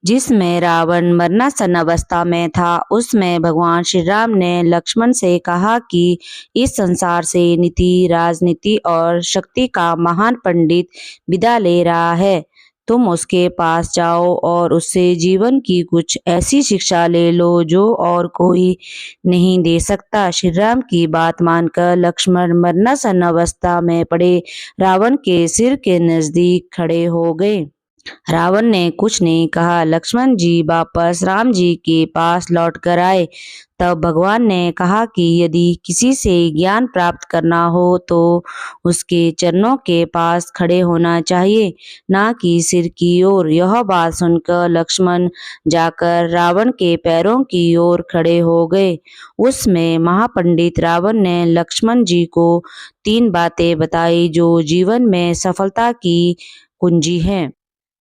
जिसमें रावण मरणासन अवस्था में था, उसमें भगवान श्री राम ने लक्ष्मण से कहा कि इस संसार से नीति, राजनीति और शक्ति का महान पंडित विदा ले रहा है। तुम उसके पास जाओ और उससे जीवन की कुछ ऐसी शिक्षा ले लो जो और कोई नहीं दे सकता। श्री राम की बात मानकर लक्ष्मण मरणासन अवस्था में पड़े रावण के सिर के नजदीक खड़े हो गए। रावण ने कुछ नहीं कहा। लक्ष्मण जी वापस राम जी के पास लौट कर आए। तब भगवान ने कहा कि यदि किसी से ज्ञान प्राप्त करना हो तो उसके चरणों के पास खड़े होना चाहिए, ना कि सिर की ओर। यह बात सुनकर लक्ष्मण जाकर रावण के पैरों की ओर खड़े हो गए। उसमें महापंडित रावण ने लक्ष्मण जी को 3 बातें बताई जो जीवन में सफलता की कुंजी हैं।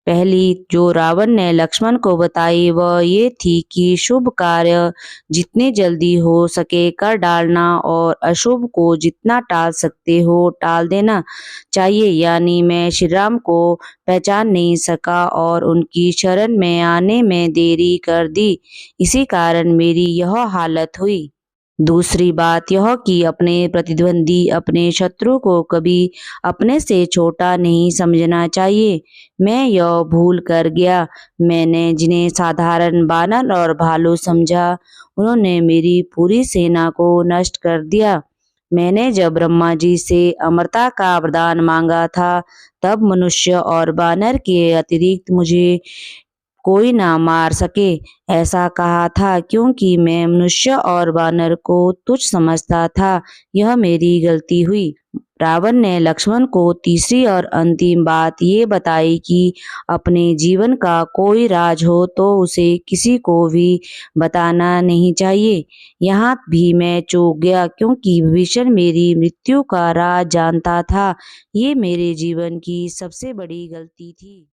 पहली जो रावण ने लक्ष्मण को बताई वह ये थी कि शुभ कार्य जितने जल्दी हो सके कर डालना और अशुभ को जितना टाल सकते हो टाल देना चाहिए। यानी मैं श्री राम को पहचान नहीं सका और उनकी शरण में आने में देरी कर दी, इसी कारण मेरी यह हालत हुई। दूसरी बात यह कि अपने प्रतिद्वंदी, अपने शत्रु को कभी अपने से छोटा नहीं समझना चाहिए। मैं यह भूल कर गया। मैंने जिन्हें साधारण बानर और भालू समझा, उन्होंने मेरी पूरी सेना को नष्ट कर दिया। मैंने जब ब्रह्मा जी से अमरता का वरदान मांगा था, तब मनुष्य और बानर के अतिरिक्त मुझे कोई ना मार सके, ऐसा कहा था, क्योंकि मैं मनुष्य और वानर को तुच्छ समझता था। यह मेरी गलती हुई। रावण ने लक्ष्मण को तीसरी और अंतिम बात ये बताई कि अपने जीवन का कोई राज हो तो उसे किसी को भी बताना नहीं चाहिए। यहाँ भी मैं चूक गया, क्योंकि विभीषण मेरी मृत्यु का राज जानता था। ये मेरे जीवन की सबसे बड़ी गलती थी।